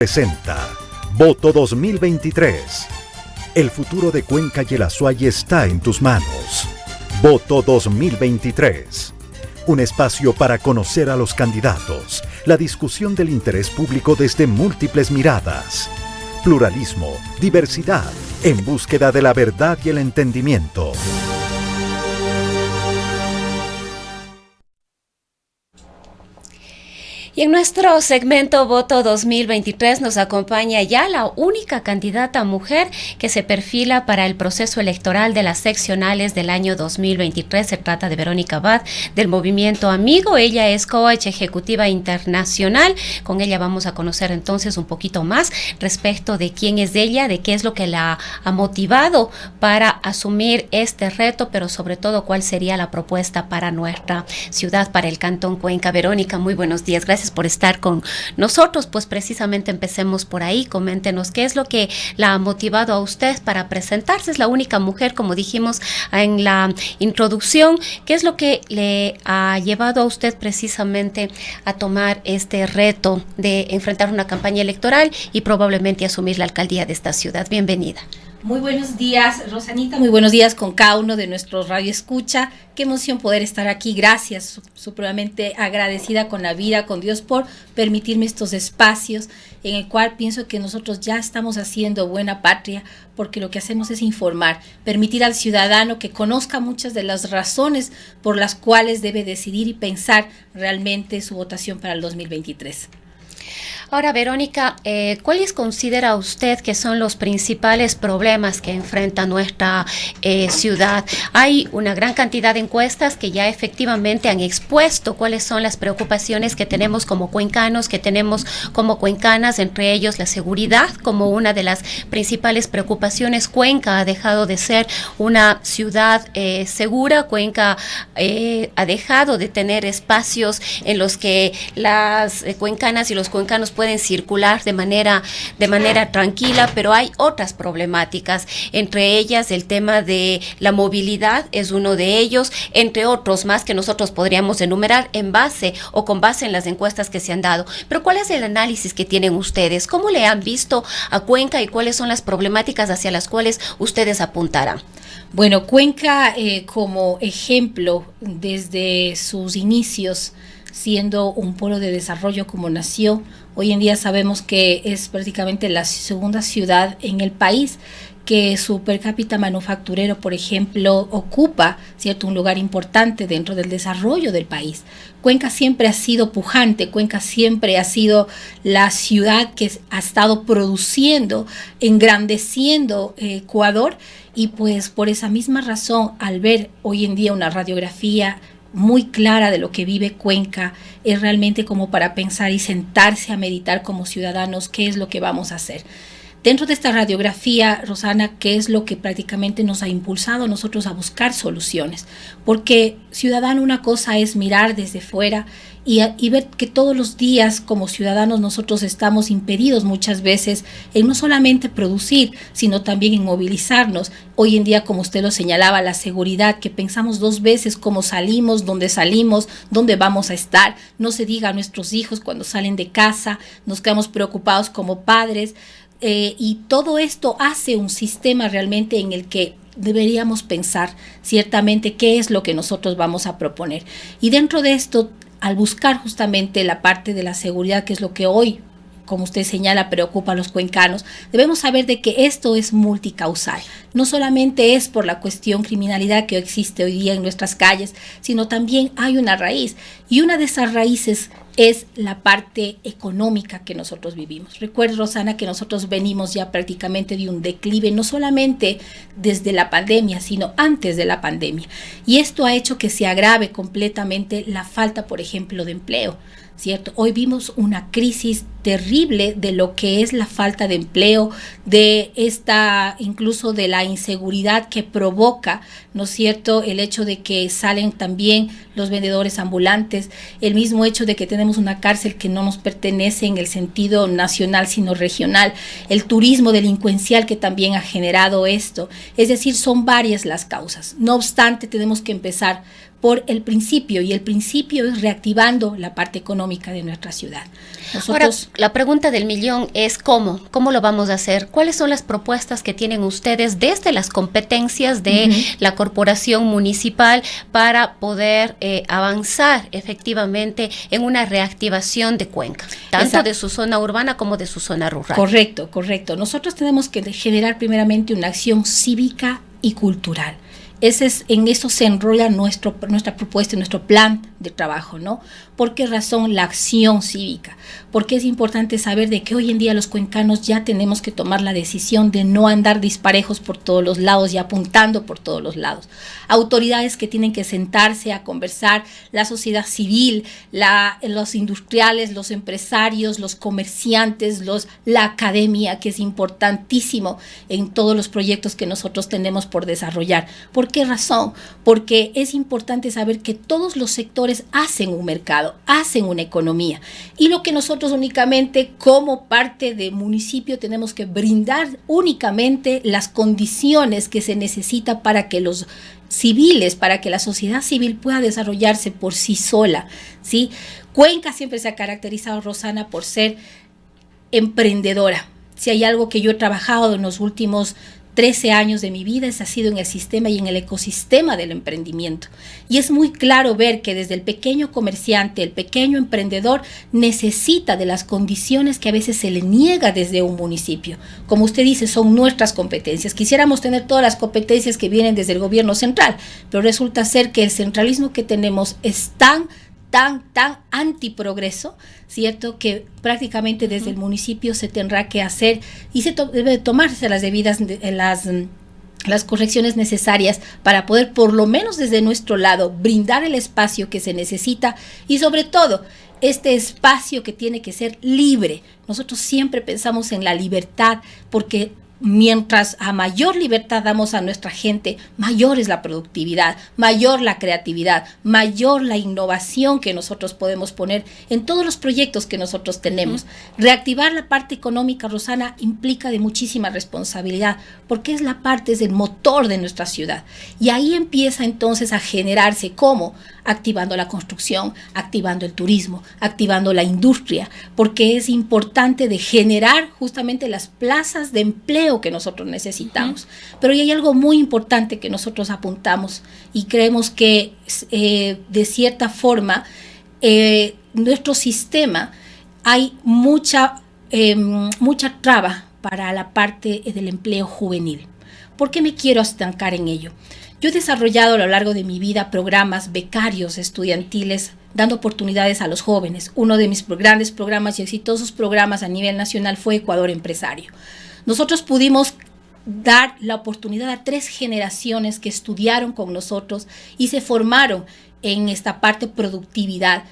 Presenta Voto 2023. El futuro de Cuenca y el Azuay está en tus manos. Voto 2023. Un espacio para conocer a los candidatos, la discusión del interés público desde múltiples miradas. Pluralismo, diversidad, en búsqueda de la verdad y el entendimiento. Y en nuestro segmento Voto 2023 nos acompaña ya la única candidata mujer que se perfila para el proceso electoral de las seccionales del año 2023. Se trata de Verónica Abad, del Movimiento Amigo. Ella es coach ejecutiva internacional. Con ella vamos a conocer entonces un poquito más respecto de quién es ella, de qué es lo que la ha motivado para asumir este reto, pero sobre todo cuál sería la propuesta para nuestra ciudad, para el Cantón Cuenca. Verónica, muy buenos días. Gracias por estar con nosotros. Pues precisamente empecemos por ahí. Coméntenos qué es lo que la ha motivado a usted para presentarse. Es la única mujer, como dijimos en la introducción. ¿Qué es lo que le ha llevado a usted precisamente a tomar este reto de enfrentar una campaña electoral y probablemente asumir la alcaldía de esta ciudad? Bienvenida. Muy buenos días, Rosanita, muy buenos días con cada uno de nuestros radio escucha. Qué emoción poder estar aquí. Gracias, supremamente agradecida con la vida, con Dios, por permitirme estos espacios en el cual pienso que nosotros ya estamos haciendo buena patria, porque lo que hacemos es informar, permitir al ciudadano que conozca muchas de las razones por las cuales debe decidir y pensar realmente su votación para el 2023. Ahora, Verónica, ¿cuáles considera usted que son los principales problemas que enfrenta nuestra ciudad? Hay una gran cantidad de encuestas que ya efectivamente han expuesto cuáles son las preocupaciones que tenemos como cuencanos, que tenemos como cuencanas, entre ellos la seguridad como una de las principales preocupaciones. Cuenca ha dejado de ser una ciudad segura. Cuenca ha dejado de tener espacios en los que las cuencanas y los cuencanos pueden circular de manera tranquila, pero hay otras problemáticas, entre ellas el tema de la movilidad es uno de ellos, entre otros más que nosotros podríamos enumerar con base en las encuestas que se han dado. Pero ¿cuál es el análisis que tienen ustedes? ¿Cómo le han visto a Cuenca y cuáles son las problemáticas hacia las cuales ustedes apuntarán? Bueno, Cuenca como ejemplo desde sus inicios, siendo un polo de desarrollo como nació, hoy en día sabemos que es prácticamente la segunda ciudad en el país que su per cápita manufacturero, por ejemplo, ocupa, ¿cierto?, un lugar importante dentro del desarrollo del país. Cuenca siempre ha sido pujante, Cuenca siempre ha sido la ciudad que ha estado produciendo, engrandeciendo Ecuador, y pues por esa misma razón, al ver hoy en día una radiografía muy clara de lo que vive Cuenca, es realmente como para pensar y sentarse a meditar como ciudadanos qué es lo que vamos a hacer. Dentro de esta radiografía, Rosana, ¿qué es lo que prácticamente nos ha impulsado a nosotros a buscar soluciones? Porque ciudadano, una cosa es mirar desde fuera y ver que todos los días como ciudadanos nosotros estamos impedidos muchas veces en no solamente producir, sino también en movilizarnos. Hoy en día, como usted lo señalaba, la seguridad, que pensamos dos veces cómo salimos, dónde vamos a estar. No se diga a nuestros hijos cuando salen de casa, nos quedamos preocupados como padres. Y todo esto hace un sistema realmente en el que deberíamos pensar ciertamente qué es lo que nosotros vamos a proponer. Y dentro de esto, al buscar justamente la parte de la seguridad, que es lo que hoy, como usted señala, preocupa a los cuencanos, debemos saber de que esto es multicausal. No solamente es por la cuestión criminalidad que existe hoy día en nuestras calles, sino también hay una raíz. Y una de esas raíces es la parte económica que nosotros vivimos. Recuerda, Rosana, que nosotros venimos ya prácticamente de un declive, no solamente desde la pandemia, sino antes de la pandemia. Y esto ha hecho que se agrave completamente la falta, por ejemplo, de empleo, ¿cierto? Hoy vimos una crisis terrible de lo que es la falta de empleo, de esta, incluso de la inseguridad que provoca, ¿no es cierto?, el hecho de que salen también los vendedores ambulantes, el mismo hecho de que tenemos una cárcel que no nos pertenece en el sentido nacional sino regional, el turismo delincuencial que también ha generado esto. Es decir, son varias las causas. No obstante, tenemos que empezar por el principio, y el principio es reactivando la parte económica de nuestra ciudad. Ahora, la pregunta del millón es ¿cómo lo vamos a hacer? ¿Cuáles son las propuestas que tienen ustedes desde las competencias de la corporación municipal para poder avanzar efectivamente en una reactivación de Cuenca, tanto de su zona urbana como de su zona rural? Correcto. Nosotros tenemos que generar primeramente una acción cívica y cultural. En eso se enrolla nuestra propuesta y nuestro plan de trabajo, ¿no? ¿Por qué razón la acción cívica? Porque es importante saber de que hoy en día los cuencanos ya tenemos que tomar la decisión de no andar disparejos por todos los lados y apuntando por todos los lados. Autoridades que tienen que sentarse a conversar, la sociedad civil, los industriales, los empresarios, los comerciantes, la academia, que es importantísimo en todos los proyectos que nosotros tenemos por desarrollar. ¿Por qué razón? Porque es importante saber que todos los sectores hacen un mercado, hacen una economía, y lo que nosotros únicamente como parte del municipio tenemos que brindar únicamente las condiciones que se necesita para que los civiles, para que la sociedad civil pueda desarrollarse por sí sola, ¿sí? Cuenca siempre se ha caracterizado, Rosana, por ser emprendedora. Si hay algo que yo he trabajado en los últimos 13 años de mi vida, ha sido en el sistema y en el ecosistema del emprendimiento. Y es muy claro ver que desde el pequeño comerciante, el pequeño emprendedor, necesita de las condiciones que a veces se le niega desde un municipio. Como usted dice, son nuestras competencias. Quisiéramos tener todas las competencias que vienen desde el gobierno central, pero resulta ser que el centralismo que tenemos es tan antiprogreso, ¿cierto? Que prácticamente desde el municipio se tendrá que hacer y debe tomarse las debidas las correcciones necesarias para poder, por lo menos desde nuestro lado, brindar el espacio que se necesita, y sobre todo este espacio que tiene que ser libre. Nosotros siempre pensamos en la libertad, porque mientras a mayor libertad damos a nuestra gente, mayor es la productividad, mayor la creatividad, mayor la innovación que nosotros podemos poner en todos los proyectos que nosotros tenemos. Reactivar la parte económica, Rosana, implica de muchísima responsabilidad, porque es el motor de nuestra ciudad. Y ahí empieza entonces a generarse, ¿cómo? Activando la construcción, activando el turismo, activando la industria, porque es importante de generar justamente las plazas de empleo que nosotros necesitamos. Pero hay algo muy importante que nosotros apuntamos y creemos que de cierta forma nuestro sistema hay mucha traba para la parte del empleo juvenil. ¿Por qué me quiero estancar en ello? Yo he desarrollado a lo largo de mi vida programas becarios estudiantiles dando oportunidades a los jóvenes. Uno de mis grandes programas y exitosos programas a nivel nacional fue Ecuador Empresario. Nosotros pudimos dar la oportunidad a 3 generaciones que estudiaron con nosotros y se formaron en esta parte productividad,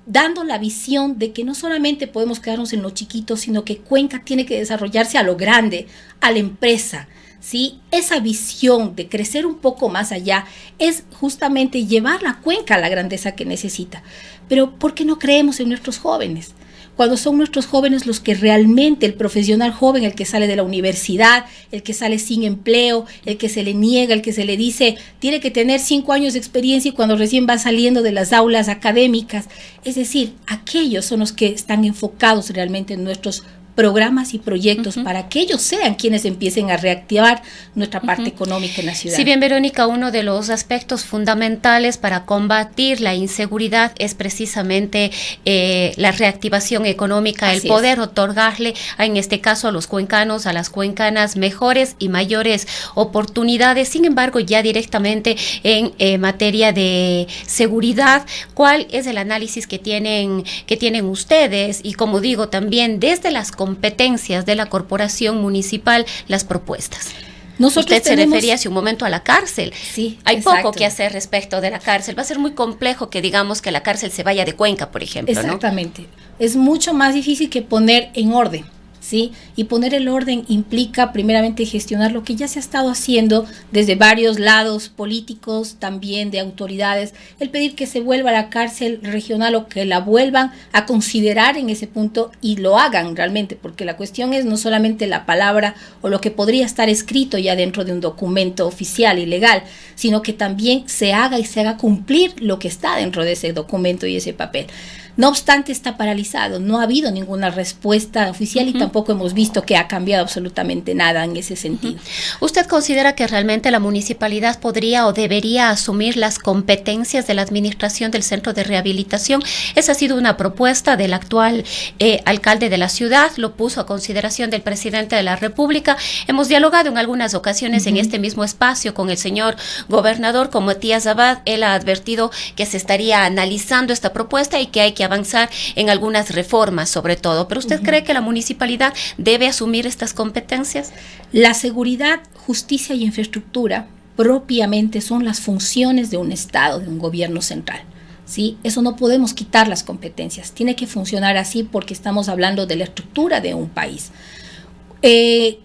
dando la visión de que no solamente podemos quedarnos en lo chiquito, sino que Cuenca tiene que desarrollarse a lo grande, a la empresa. ¿Sí? Esa visión de crecer un poco más allá es justamente llevar la Cuenca a la grandeza que necesita. Pero ¿por qué no creemos en nuestros jóvenes? Cuando son nuestros jóvenes los que realmente, el profesional joven, el que sale de la universidad, el que sale sin empleo, el que se le niega, el que se le dice tiene que tener 5 años de experiencia y cuando recién va saliendo de las aulas académicas, es decir, aquellos son los que están enfocados realmente en nuestros programas y proyectos para que ellos sean quienes empiecen a reactivar nuestra parte económica en la ciudad. Si bien, Verónica, uno de los aspectos fundamentales para combatir la inseguridad es precisamente la reactivación económica, el poder otorgarle, en este caso a los cuencanos, a las cuencanas, mejores y mayores oportunidades. Sin embargo, ya directamente en materia de seguridad, ¿cuál es el análisis que tienen ustedes? Y como digo, también desde las competencias de la corporación municipal, las propuestas. Usted se refería hace un momento a la cárcel. Sí, hay poco que hacer respecto de la cárcel. Va a ser muy complejo que digamos que la cárcel se vaya de Cuenca, por ejemplo. Exactamente. ¿No? Es mucho más difícil que poner en orden. ¿sí? Y poner el orden implica primeramente gestionar lo que ya se ha estado haciendo desde varios lados políticos, también de autoridades, el pedir que se vuelva a la cárcel regional o que la vuelvan a considerar en ese punto y lo hagan realmente, porque la cuestión es no solamente la palabra o lo que podría estar escrito ya dentro de un documento oficial y legal, sino que también se haga y se haga cumplir lo que está dentro de ese documento y ese papel. No obstante, está paralizado, no ha habido ninguna respuesta oficial y tampoco hemos visto que ha cambiado absolutamente nada en ese sentido. ¿Usted considera que realmente la municipalidad podría o debería asumir las competencias de la administración del centro de rehabilitación? Esa ha sido una propuesta del actual alcalde de la ciudad, lo puso a consideración del presidente de la República. Hemos dialogado en algunas ocasiones en este mismo espacio con el señor gobernador, con Matías Abad. Él ha advertido que se estaría analizando esta propuesta y que hay que avanzar en algunas reformas sobre todo. ¿Pero usted cree que la municipalidad debe asumir estas competencias? La seguridad, justicia y infraestructura propiamente son las funciones de un Estado, de un gobierno central, ¿sí? Eso no podemos quitar las competencias, tiene que funcionar así porque estamos hablando de la estructura de un país.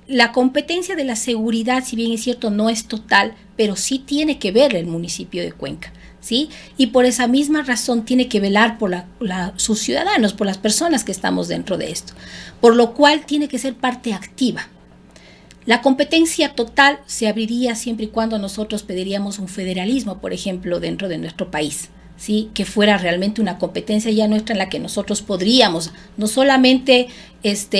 La competencia de la seguridad, si bien es cierto, no es total, pero sí tiene que ver el municipio de Cuenca, ¿sí? Y por esa misma razón tiene que velar por sus ciudadanos, por las personas que estamos dentro de esto, por lo cual tiene que ser parte activa. La competencia total se abriría siempre y cuando nosotros pediríamos un federalismo, por ejemplo, dentro de nuestro país, ¿sí? Que fuera realmente una competencia ya nuestra en la que nosotros podríamos no solamente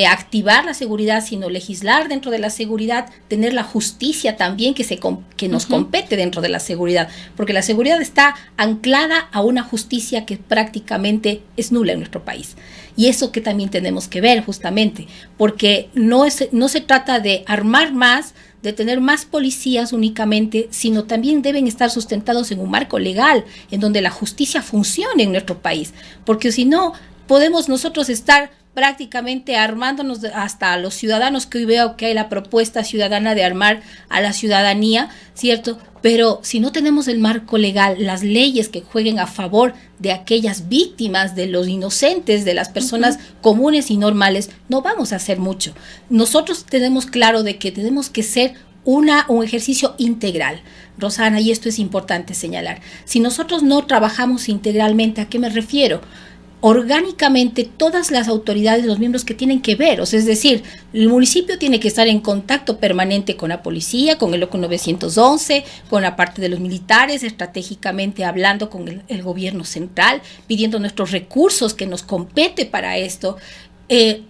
activar la seguridad, sino legislar dentro de la seguridad, tener la justicia también que nos compete dentro de la seguridad, porque la seguridad está anclada a una justicia que prácticamente es nula en nuestro país. Y eso que también tenemos que ver justamente, porque no se trata de armar más, de tener más policías únicamente, sino también deben estar sustentados en un marco legal, en donde la justicia funcione en nuestro país, porque si no, podemos nosotros estar prácticamente armándonos hasta a los ciudadanos, que hoy veo que hay la propuesta ciudadana de armar a la ciudadanía, ¿cierto? Pero si no tenemos el marco legal, las leyes que jueguen a favor de aquellas víctimas, de los inocentes, de las personas comunes y normales, no vamos a hacer mucho. Nosotros tenemos claro de que tenemos que ser un ejercicio integral, Rosana, y esto es importante señalar. Si nosotros no trabajamos integralmente, ¿a qué me refiero? Orgánicamente todas las autoridades, los miembros que tienen que ver, o sea, es decir, el municipio tiene que estar en contacto permanente con la policía, con el loco 911, con la parte de los militares, estratégicamente hablando con el gobierno central, pidiendo nuestros recursos que nos compete para esto.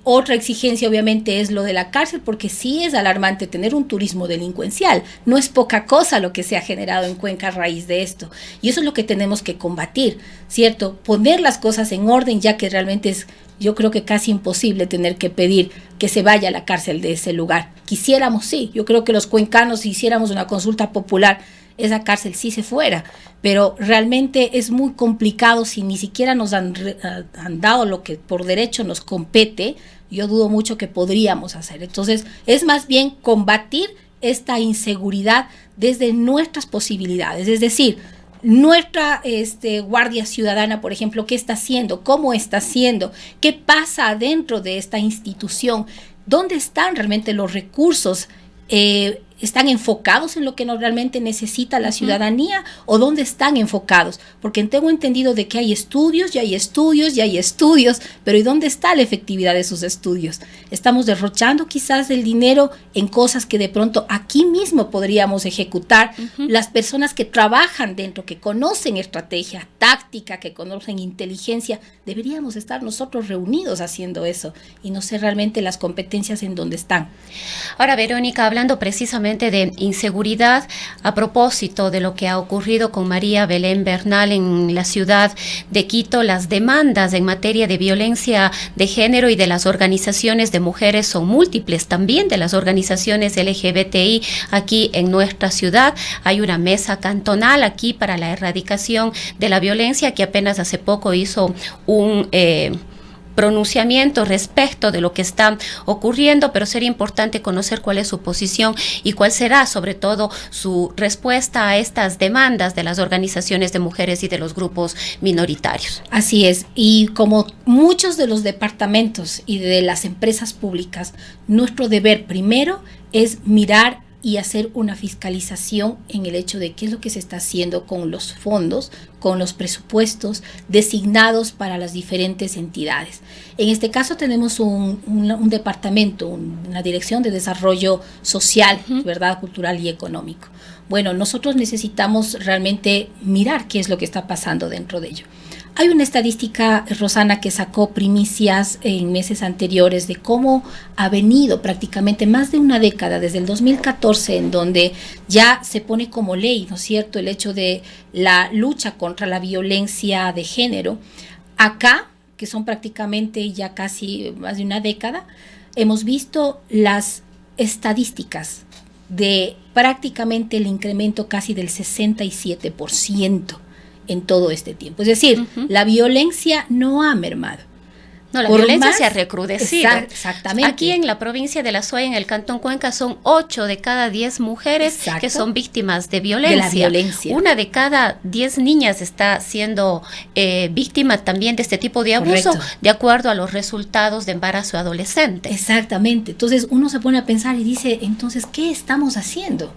Otra exigencia obviamente es lo de la cárcel, porque sí es alarmante tener un turismo delincuencial, no es poca cosa lo que se ha generado en Cuenca a raíz de esto, y eso es lo que tenemos que combatir, ¿cierto? Poner las cosas en orden, ya que realmente es, yo creo que casi imposible tener que pedir que se vaya a la cárcel de ese lugar. Quisiéramos, sí, yo creo que los cuencanos, si hiciéramos una consulta popular, esa cárcel sí se fuera, pero realmente es muy complicado si ni siquiera nos han dado lo que por derecho nos compete. Yo dudo mucho que podríamos hacer. Entonces es más bien combatir esta inseguridad desde nuestras posibilidades, es decir, nuestra Guardia Ciudadana, por ejemplo, ¿qué está haciendo? ¿Cómo está haciendo? ¿Qué pasa dentro de esta institución? ¿Dónde están realmente los recursos? ¿Están enfocados en lo que realmente necesita la ciudadanía o dónde están enfocados? Porque tengo entendido de que hay estudios, pero ¿y dónde está la efectividad de esos estudios? Estamos derrochando quizás el dinero en cosas que de pronto aquí mismo podríamos ejecutar. Las personas que trabajan dentro, que conocen estrategia, táctica, que conocen inteligencia, deberíamos estar nosotros reunidos haciendo eso y no sé realmente las competencias en dónde están. Ahora, Verónica, hablando precisamente de inseguridad, a propósito de lo que ha ocurrido con María Belén Bernal en la ciudad de Quito, las demandas en materia de violencia de género y de las organizaciones de mujeres son múltiples, también de las organizaciones LGBTI aquí en nuestra ciudad. Hay una mesa cantonal aquí para la erradicación de la violencia que apenas hace poco hizo pronunciamiento respecto de lo que está ocurriendo, pero sería importante conocer cuál es su posición y cuál será sobre todo su respuesta a estas demandas de las organizaciones de mujeres y de los grupos minoritarios. Así es, y como muchos de los departamentos y de las empresas públicas, nuestro deber primero es mirar y hacer una fiscalización en el hecho de qué es lo que se está haciendo con los fondos, con los presupuestos designados para las diferentes entidades. En este caso tenemos un departamento, una dirección de desarrollo social, ¿verdad?, cultural y económico. Bueno, nosotros necesitamos realmente mirar qué es lo que está pasando dentro de ello. Hay una estadística, Rosana, que sacó primicias en meses anteriores de cómo ha venido prácticamente más de una década, desde el 2014, en donde ya se pone como ley, ¿no es cierto?, el hecho de la lucha contra la violencia de género. Acá, que son prácticamente ya casi más de una década, hemos visto las estadísticas de prácticamente el incremento casi del 67%. En todo este tiempo. Es decir, la violencia no ha mermado. No, la violencia se ha recrudecido. Exactamente. Aquí en la provincia de La Suaya, en el Cantón Cuenca, son 8 de cada 10 mujeres que son víctimas de violencia. De la violencia. Una de cada 10 niñas está siendo víctima también de este tipo de abuso, correcto, de acuerdo a los resultados de embarazo adolescente. Exactamente. Entonces uno se pone a pensar y dice, entonces, ¿qué estamos haciendo?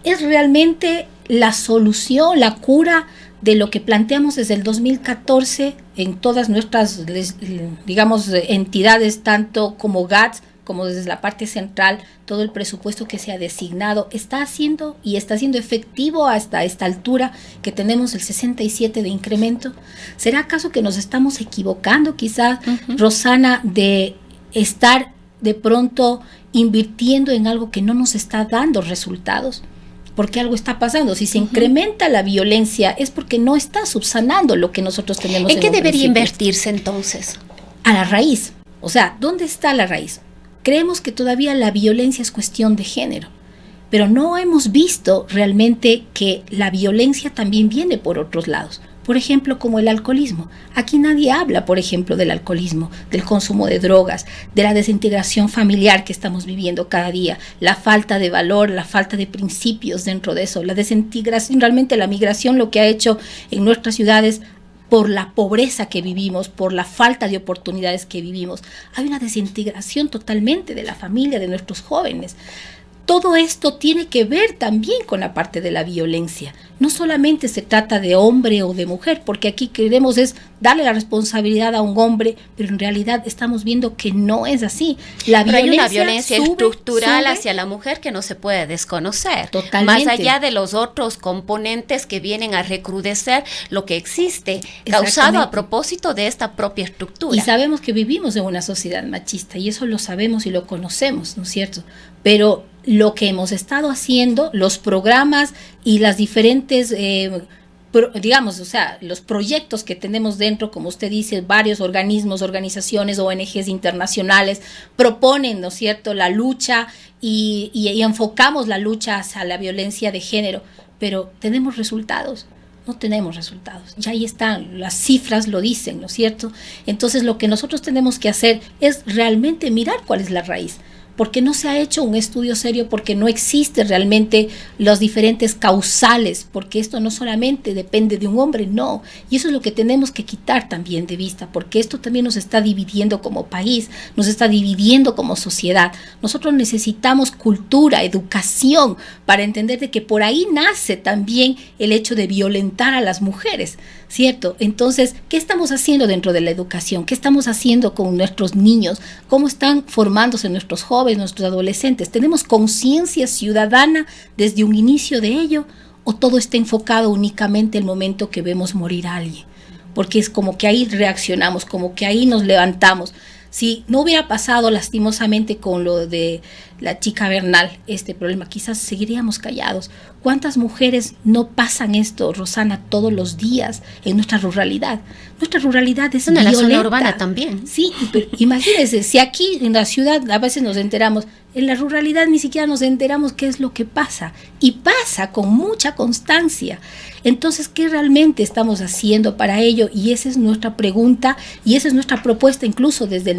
¿Es realmente la solución, la cura de lo que planteamos desde el 2014 en todas nuestras, digamos, entidades, tanto como GATS, como desde la parte central, todo el presupuesto que se ha designado, está haciendo y está siendo efectivo hasta esta altura que tenemos el 67 de incremento? ¿Será acaso que nos estamos equivocando quizás, Rosana, de estar de pronto invirtiendo en algo que no nos está dando resultados? Porque algo está pasando. Si se incrementa la violencia es porque no está subsanando lo que nosotros tenemos. ¿En qué debería invertirse entonces? A la raíz. O sea, ¿dónde está la raíz? Creemos que todavía la violencia es cuestión de género, pero no hemos visto realmente que la violencia también viene por otros lados. Por ejemplo, como el alcoholismo. Aquí nadie habla, por ejemplo, del alcoholismo, del consumo de drogas, de la desintegración familiar que estamos viviendo cada día, la falta de valor, la falta de principios dentro de eso, la desintegración, realmente la migración lo que ha hecho en nuestras ciudades por la pobreza que vivimos, por la falta de oportunidades que vivimos. Hay una desintegración totalmente de la familia, de nuestros jóvenes. Todo esto tiene que ver también con la parte de la violencia. No solamente se trata de hombre o de mujer, porque aquí queremos es darle la responsabilidad a un hombre, pero en realidad estamos viendo que no es así. Pero hay una violencia estructural hacia la mujer que no se puede desconocer. Totalmente. Más allá de los otros componentes que vienen a recrudecer lo que existe, causado a propósito de esta propia estructura. Y sabemos que vivimos en una sociedad machista, y eso lo sabemos y lo conocemos, ¿no es cierto? Pero lo que hemos estado haciendo, los programas y las diferentes, digamos, o sea, los proyectos que tenemos dentro, como usted dice, varios organismos, organizaciones, ONGs internacionales proponen, ¿no es cierto?, la lucha y enfocamos la lucha hacia la violencia de género, pero ¿tenemos resultados? No tenemos resultados. Ya ahí están, las cifras lo dicen, ¿no es cierto? Entonces lo que nosotros tenemos que hacer es realmente mirar cuál es la raíz. Porque no se ha hecho un estudio serio, porque no existe realmente los diferentes causales, porque esto no solamente depende de un hombre, no, y eso es lo que tenemos que quitar también de vista, porque esto también nos está dividiendo como país, nos está dividiendo como sociedad. Nosotros necesitamos cultura, educación, para entender de que por ahí nace también el hecho de violentar a las mujeres, ¿cierto? Entonces, ¿qué estamos haciendo dentro de la educación? ¿Qué estamos haciendo con nuestros niños? ¿Cómo están formándose nuestros jóvenes, nuestros adolescentes? ¿Tenemos conciencia ciudadana desde un inicio de ello? ¿O todo está enfocado únicamente el momento que vemos morir a alguien? Porque es como que ahí reaccionamos, como que ahí nos levantamos. Si no hubiera pasado lastimosamente con lo de la chica Bernal, este problema, quizás seguiríamos callados. ¿Cuántas mujeres no pasan esto, Rosana, todos los días en nuestra ruralidad? Nuestra ruralidad es violenta. En la zona urbana también. Sí, pero imagínense, si aquí en la ciudad a veces nos enteramos, en la ruralidad ni siquiera nos enteramos qué es lo que pasa. Y pasa con mucha constancia. Entonces, ¿qué realmente estamos haciendo para ello? Y esa es nuestra pregunta y esa es nuestra propuesta, incluso desde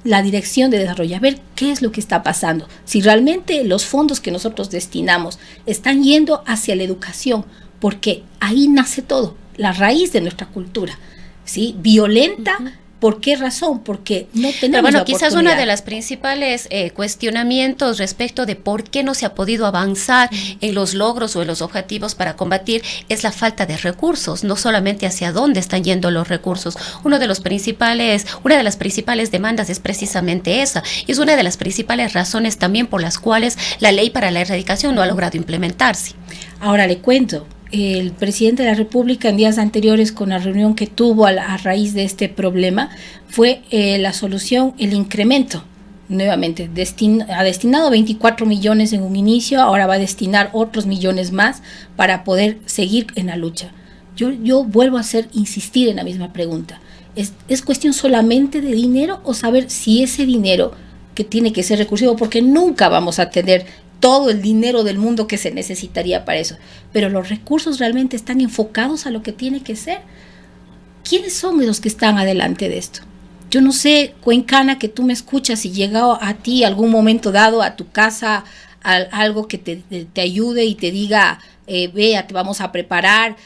la Dirección de Desarrollo, a ver qué es lo que está pasando. Si realmente los fondos que nosotros destinamos están yendo hacia la educación, porque ahí nace todo, la raíz de nuestra cultura, ¿sí? Violenta. ¿Por qué razón? Porque no tenemos Pero bueno, la quizás una de las principales cuestionamientos respecto de por qué no se ha podido avanzar en los logros o en los objetivos para combatir es la falta de recursos, no solamente hacia dónde están yendo los recursos. Una de las principales demandas es precisamente esa, y es una de las principales razones también por las cuales la ley para la erradicación no ha logrado implementarse. Ahora le cuento. El presidente de la República en días anteriores, con la reunión que tuvo a raíz de este problema, fue la solución, el incremento. Nuevamente, ha destinado 24 millones en un inicio, ahora va a destinar otros millones más para poder seguir en la lucha. Yo vuelvo a insistir en la misma pregunta. ¿Es cuestión solamente de dinero o saber si ese dinero que tiene que ser recursivo, porque nunca vamos a tener todo el dinero del mundo que se necesitaría para eso, pero los recursos realmente están enfocados a lo que tiene que ser? ¿Quiénes son los que están adelante de esto? Yo no sé, cuencana, que tú me escuchas y llega a ti algún momento dado a tu casa algo que te ayude y te diga, vea, te vamos a preparar,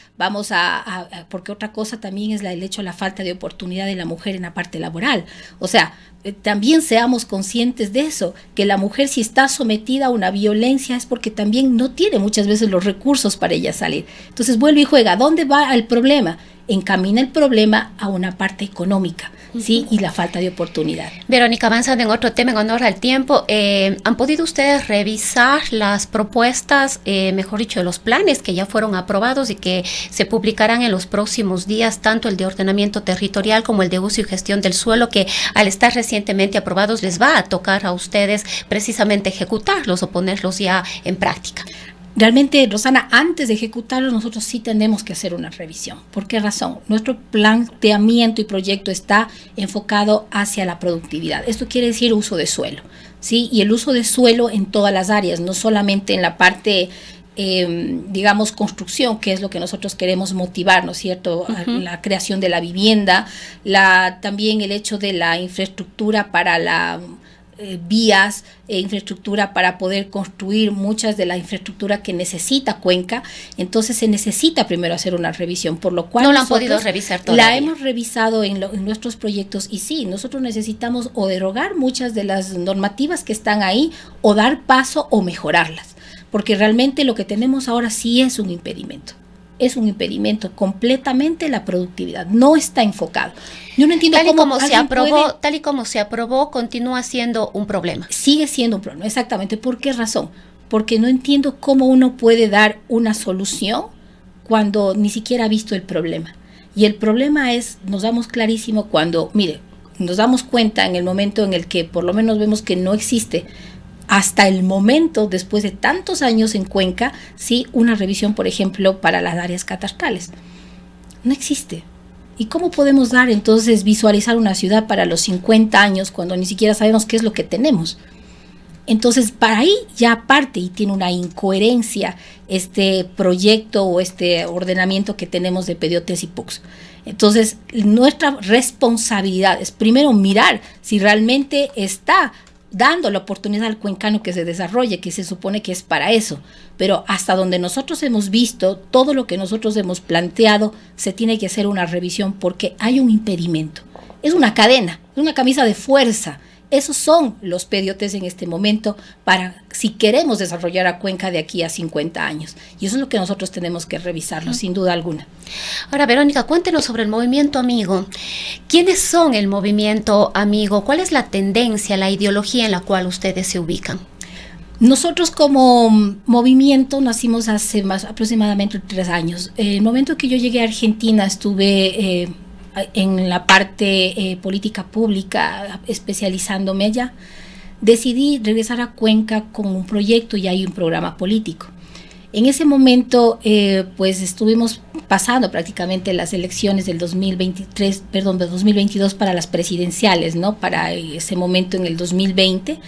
porque otra cosa también es el hecho de la falta de oportunidad de la mujer en la parte laboral. O sea, también seamos conscientes de eso, que la mujer, si está sometida a una violencia, es porque también no tiene muchas veces los recursos para ella salir. Entonces vuelve y juega. ¿Dónde va el problema? Encamina el problema a una parte económica, ¿sí? Y la falta de oportunidad. Verónica, avanzando en otro tema en honor al tiempo, ¿han podido ustedes revisar las propuestas, mejor dicho, los planes que ya fueron aprobados y que se publicarán en los próximos días, tanto el de ordenamiento territorial como el de uso y gestión del suelo, que al estar recientemente aprobados les va a tocar a ustedes precisamente ejecutarlos o ponerlos ya en práctica? Realmente, Rosana, antes de ejecutarlo, nosotros sí tenemos que hacer una revisión. ¿Por qué razón? Nuestro planteamiento y proyecto está enfocado hacia la productividad. Esto quiere decir uso de suelo, ¿sí? Y el uso de suelo en todas las áreas, no solamente en la parte, digamos, construcción, que es lo que nosotros queremos motivar, ¿no es cierto? La creación de la vivienda, también el hecho de la infraestructura para la vías, infraestructura para poder construir muchas de la infraestructura que necesita Cuenca. Entonces se necesita primero hacer una revisión, por lo cual no la han podido revisar todavía. La hemos revisado en nuestros proyectos, y sí, nosotros necesitamos o derogar muchas de las normativas que están ahí, o dar paso o mejorarlas, porque realmente lo que tenemos ahora sí es un impedimento. Es un impedimento completamente. La productividad no está enfocado. Yo no entiendo tal y como se aprobó, continúa siendo un problema. Sigue siendo un problema, exactamente. ¿Por qué razón? Porque no entiendo cómo uno puede dar una solución cuando ni siquiera ha visto el problema. Y el problema nos damos clarísimo cuando, mire, nos damos cuenta en el momento en el que por lo menos vemos que no existe, hasta el momento, después de tantos años en Cuenca, sí, una revisión, por ejemplo, para las áreas catastrales. No existe. ¿Y cómo podemos entonces visualizar una ciudad para los 50 años cuando ni siquiera sabemos qué es lo que tenemos? Entonces, para ahí ya parte y tiene una incoherencia este proyecto o este ordenamiento que tenemos de PDOTs y PUCs. Entonces, nuestra responsabilidad es primero mirar si realmente está dando la oportunidad al cuencano que se desarrolle, que se supone que es para eso. Pero hasta donde nosotros hemos visto, todo lo que nosotros hemos planteado, se tiene que hacer una revisión porque hay un impedimento. Es una cadena, es una camisa de fuerza. Esos son los PDOTs en este momento para si queremos desarrollar a Cuenca de aquí a 50 años. Y eso es lo que nosotros tenemos que revisarlo, sin duda alguna. Ahora, Verónica, cuéntenos sobre el movimiento amigo. ¿Quiénes son el movimiento amigo? ¿Cuál es la tendencia, la ideología en la cual ustedes se ubican? Nosotros como movimiento nacimos hace aproximadamente 3 años. El momento que yo llegué a Argentina estuve en la parte política pública, especializándome allá. Decidí regresar a Cuenca con un proyecto y hay un programa político. En ese momento, pues estuvimos pasando prácticamente las elecciones del 2022 para las presidenciales, ¿no? Para ese momento en el 2020,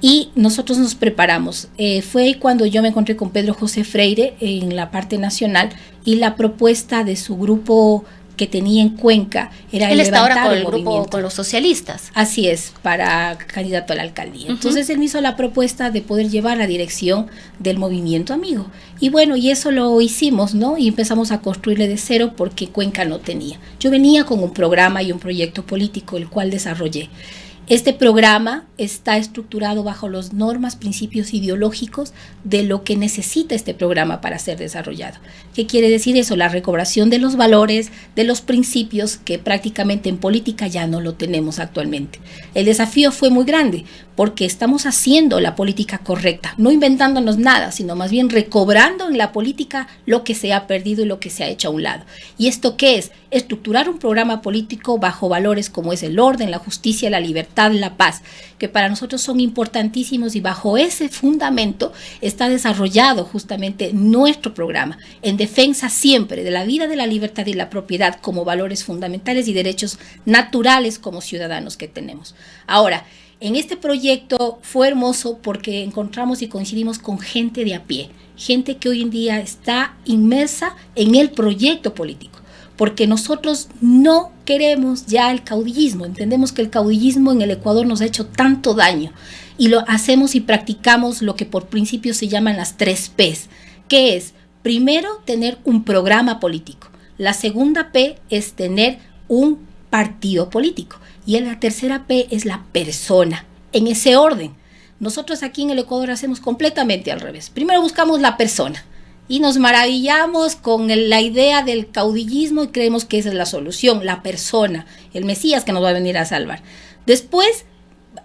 y nosotros nos preparamos. Fue cuando yo me encontré con Pedro José Freire en la parte nacional, y la propuesta de su grupo que tenía en Cuenca era él está ahora levantar con el grupo, con los socialistas. Así es, para candidato a la alcaldía. Entonces él me hizo la propuesta de poder llevar la dirección del movimiento amigo. Y bueno, y eso lo hicimos, ¿no? Y empezamos a construirle de cero porque Cuenca no tenía. Yo venía con un programa y un proyecto político, el cual desarrollé. Este programa está estructurado bajo las normas, principios ideológicos de lo que necesita este programa para ser desarrollado. ¿Qué quiere decir eso? La recobración de los valores, de los principios que prácticamente en política ya no lo tenemos actualmente. El desafío fue muy grande porque estamos haciendo la política correcta, no inventándonos nada, sino más bien recobrando en la política lo que se ha perdido y lo que se ha hecho a un lado. ¿Y esto qué es? Estructurar un programa político bajo valores como es el orden, la justicia, la libertad, la paz, que para nosotros son importantísimos, y bajo ese fundamento está desarrollado justamente nuestro programa, en defensa siempre de la vida, de la libertad y la propiedad como valores fundamentales y derechos naturales como ciudadanos que tenemos. Ahora, en este proyecto fue hermoso porque encontramos y coincidimos con gente de a pie, gente que hoy en día está inmersa en el proyecto político, porque nosotros no queremos ya el caudillismo. Entendemos que el caudillismo en el Ecuador nos ha hecho tanto daño, y lo hacemos y practicamos lo que por principio se llaman las 3 P's, que es, primero, tener un programa político. La segunda P es tener un partido político, y la tercera P es la persona, en ese orden. Nosotros aquí en el Ecuador hacemos completamente al revés. Primero buscamos la persona, y nos maravillamos con la idea del caudillismo y creemos que esa es la solución, la persona, el Mesías que nos va a venir a salvar. Después,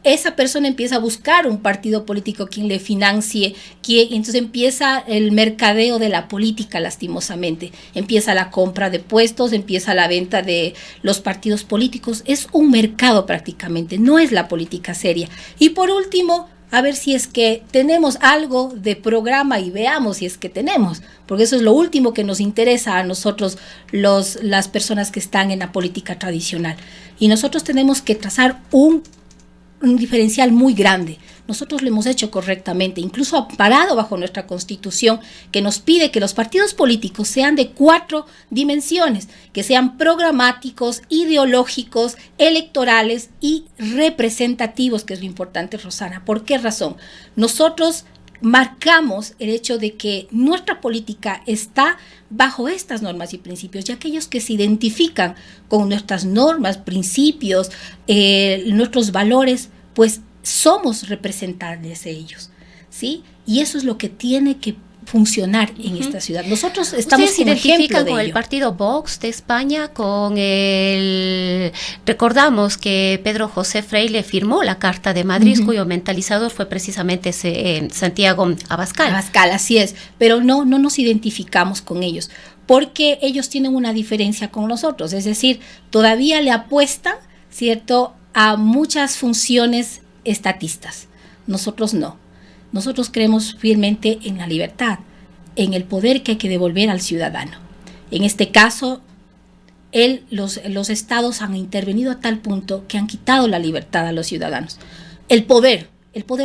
esa persona empieza a buscar un partido político quien le financie, entonces empieza el mercadeo de la política, lastimosamente. Empieza la compra de puestos, empieza la venta de los partidos políticos. Es un mercado prácticamente, no es la política seria. Y por último, a ver si es que tenemos algo de programa, y veamos si es que tenemos, porque eso es lo último que nos interesa a nosotros, las personas que están en la política tradicional. Y nosotros tenemos que trazar un diferencial muy grande. Nosotros lo hemos hecho correctamente, incluso amparado bajo nuestra Constitución, que nos pide que los partidos políticos sean de 4 dimensiones, que sean programáticos, ideológicos, electorales y representativos, que es lo importante, Rosana. ¿Por qué razón? Nosotros marcamos el hecho de que nuestra política está bajo estas normas y principios, y aquellos que se identifican con nuestras normas, principios, nuestros valores, pues somos representantes de ellos, ¿sí? Y eso es lo que tiene que funcionar en esta ciudad. Nosotros estamos como ejemplo con el partido Vox de España, recordamos que Pedro José Freire firmó la Carta de Madrid, cuyo mentalizador fue precisamente Santiago Abascal. Abascal, así es, pero no nos identificamos con ellos, porque ellos tienen una diferencia con nosotros, es decir, todavía le apuestan, ¿cierto?, a muchas funciones estatistas. Nosotros no. Nosotros creemos firmemente en la libertad, en el poder que hay que devolver al ciudadano. En este caso, los estados han intervenido a tal punto que han quitado la libertad a los ciudadanos. ¿El poder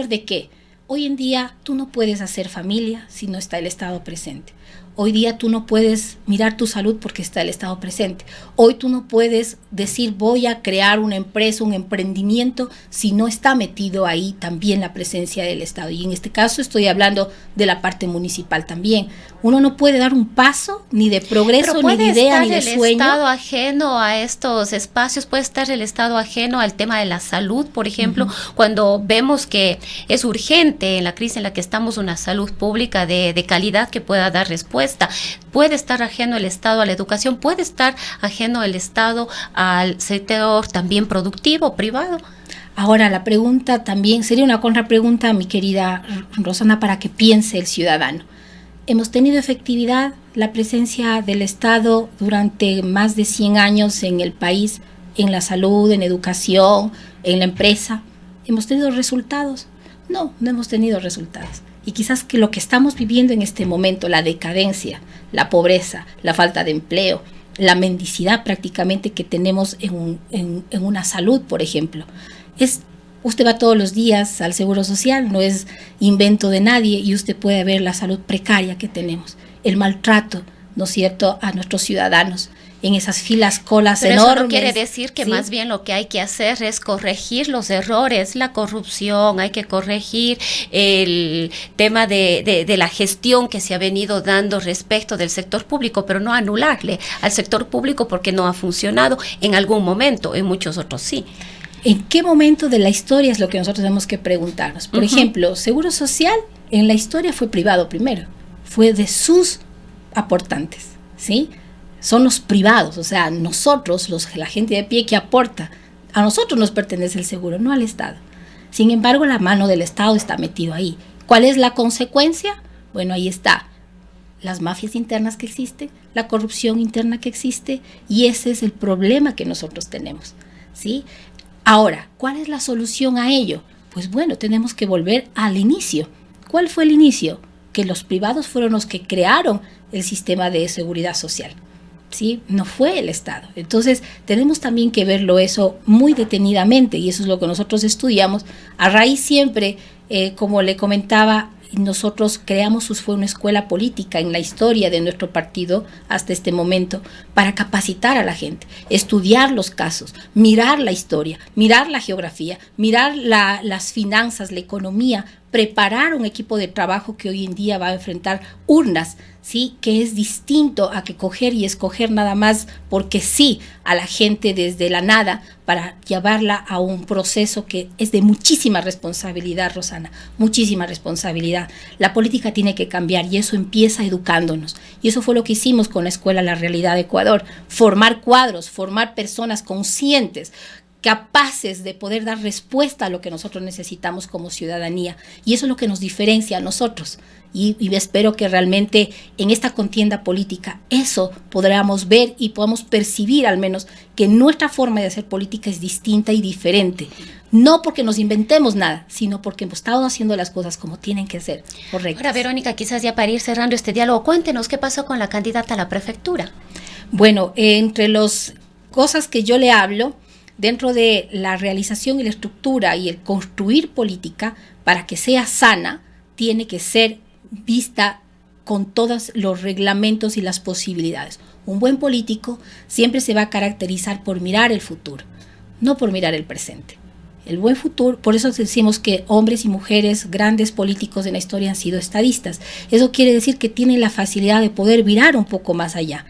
de qué? Hoy en día tú no puedes hacer familia si no está el Estado presente. Hoy día tú no puedes mirar tu salud porque está el Estado presente. Hoy tú no puedes decir voy a crear una empresa, un emprendimiento, si no está metido ahí también la presencia del Estado. Y en este caso estoy hablando de la parte municipal también. Uno no puede dar un paso ni de progreso, ni de idea, ni de sueño. ¿Puede estar el Estado ajeno a estos espacios? ¿Puede estar el Estado ajeno al tema de la salud, por ejemplo? Cuando vemos que es urgente en la crisis en la que estamos una salud pública de calidad que pueda dar respuesta. ¿Puede estar ajeno el Estado a la educación? ¿Puede estar ajeno el Estado al sector también productivo, privado? Ahora, la pregunta también sería una contrapregunta, mi querida Rosana, para que piense el ciudadano. Hemos tenido efectividad la presencia del Estado durante más de 100 años en el país, en la salud, en educación, en la empresa. ¿Hemos tenido resultados? No hemos tenido resultados. Y quizás que lo que estamos viviendo en este momento, la decadencia, la pobreza, la falta de empleo, la mendicidad prácticamente que tenemos en una salud, por ejemplo, usted va todos los días al Seguro Social, no es invento de nadie, y usted puede ver la salud precaria que tenemos, el maltrato, ¿no es cierto?, a nuestros ciudadanos, en esas filas, colas Pero enormes. Eso no quiere decir que ¿sí? Más bien lo que hay que hacer es corregir los errores, la corrupción, hay que corregir el tema de la gestión que se ha venido dando respecto del sector público, pero no anularle al sector público porque no ha funcionado en algún momento, en muchos otros sí. ¿En qué momento de la historia es lo que nosotros tenemos que preguntarnos? Por ejemplo, Seguro Social en la historia fue privado primero, fue de sus aportantes, ¿sí? Son los privados, o sea, nosotros, la gente de pie que aporta, a nosotros nos pertenece el seguro, no al Estado. Sin embargo, la mano del Estado está metido ahí. ¿Cuál es la consecuencia? Bueno, ahí está. Las mafias internas que existen, la corrupción interna que existe, y ese es el problema que nosotros tenemos, ¿sí? Ahora, ¿cuál es la solución a ello? Pues bueno, tenemos que volver al inicio. ¿Cuál fue el inicio? Que los privados fueron los que crearon el sistema de seguridad social, ¿sí? No fue el Estado. Entonces, tenemos también que verlo eso muy detenidamente, y eso es lo que nosotros estudiamos. A raíz siempre, como le comentaba, nosotros creamos fue una escuela política en la historia de nuestro partido hasta este momento para capacitar a la gente, estudiar los casos, mirar la historia, mirar la geografía, mirar las finanzas, la economía, preparar un equipo de trabajo que hoy en día va a enfrentar urnas, ¿sí? Que es distinto a que coger y escoger nada más porque sí a la gente desde la nada para llevarla a un proceso que es de muchísima responsabilidad, Rosana, muchísima responsabilidad. La política tiene que cambiar y eso empieza educándonos. Y eso fue lo que hicimos con la Escuela La Realidad de Ecuador, formar cuadros, formar personas conscientes, capaces de poder dar respuesta a lo que nosotros necesitamos como ciudadanía. Y eso es lo que nos diferencia a nosotros. Y espero que realmente en esta contienda política eso podamos ver y podamos percibir al menos que nuestra forma de hacer política es distinta y diferente. No porque nos inventemos nada, sino porque hemos estado haciendo las cosas como tienen que ser, correctas. Ahora, Verónica, quizás ya para ir cerrando este diálogo, cuéntenos qué pasó con la candidata a la prefectura. Bueno, entre las cosas que yo le hablo, dentro de la realización y la estructura y el construir política para que sea sana, tiene que ser vista con todos los reglamentos y las posibilidades. Un buen político siempre se va a caracterizar por mirar el futuro, no por mirar el presente. El buen futuro, por eso decimos que hombres y mujeres, grandes políticos en la historia han sido estadistas. Eso quiere decir que tienen la facilidad de poder mirar un poco más allá.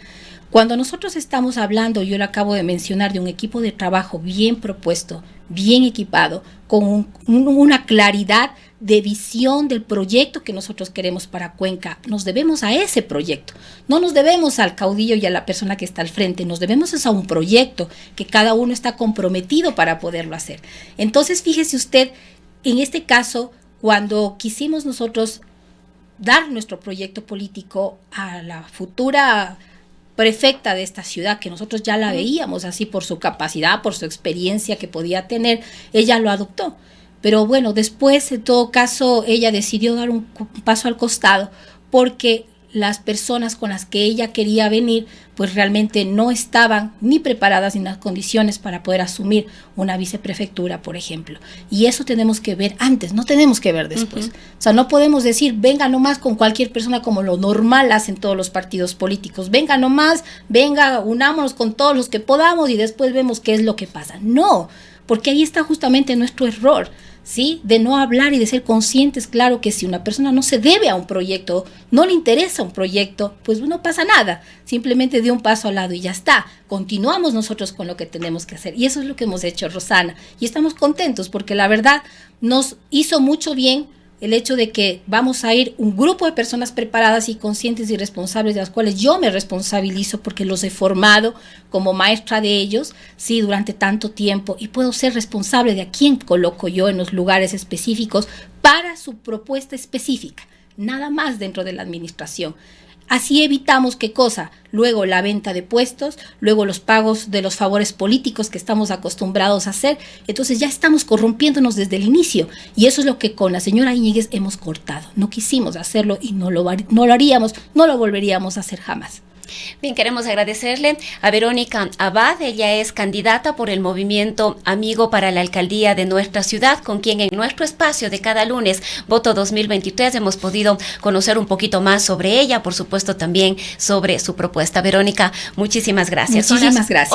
Cuando nosotros estamos hablando, yo lo acabo de mencionar, de un equipo de trabajo bien propuesto, bien equipado, con una claridad de visión del proyecto que nosotros queremos para Cuenca, nos debemos a ese proyecto. No nos debemos al caudillo y a la persona que está al frente, nos debemos a un proyecto que cada uno está comprometido para poderlo hacer. Entonces, fíjese usted, en este caso, cuando quisimos nosotros dar nuestro proyecto político a la futura prefecta de esta ciudad, que nosotros ya la veíamos así por su capacidad, por su experiencia que podía tener, ella lo adoptó. Pero bueno, después, en todo caso, ella decidió dar un paso al costado porque las personas con las que ella quería venir, pues realmente no estaban ni preparadas ni en las condiciones para poder asumir una viceprefectura, por ejemplo. Y eso tenemos que ver antes, no tenemos que ver después. O sea, no podemos decir, venga nomás con cualquier persona como lo normal hacen todos los partidos políticos. Venga nomás, venga, unámonos con todos los que podamos y después vemos qué es lo que pasa. No, porque ahí está justamente nuestro error, ¿sí? De no hablar y de ser conscientes, claro que si una persona no se debe a un proyecto, no le interesa un proyecto, pues no pasa nada, simplemente de un paso al lado y ya está, continuamos nosotros con lo que tenemos que hacer y eso es lo que hemos hecho, Rosana, y estamos contentos porque la verdad nos hizo mucho bien el hecho de que vamos a ir un grupo de personas preparadas y conscientes y responsables, de las cuales yo me responsabilizo porque los he formado como maestra de ellos, sí, durante tanto tiempo, y puedo ser responsable de a quién coloco yo en los lugares específicos para su propuesta específica, nada más dentro de la administración. Así evitamos qué cosa, luego la venta de puestos, luego los pagos de los favores políticos que estamos acostumbrados a hacer. Entonces ya estamos corrompiéndonos desde el inicio, y eso es lo que con la señora Íñiguez hemos cortado. No quisimos hacerlo y no lo haríamos, no lo volveríamos a hacer jamás. Bien, queremos agradecerle a Verónica Abad. Ella es candidata por el movimiento Amigo para la alcaldía de nuestra ciudad, con quien en nuestro espacio de cada lunes, Voto 2023, hemos podido conocer un poquito más sobre ella, por supuesto también sobre su propuesta. Verónica, muchísimas gracias. Muchísimas gracias.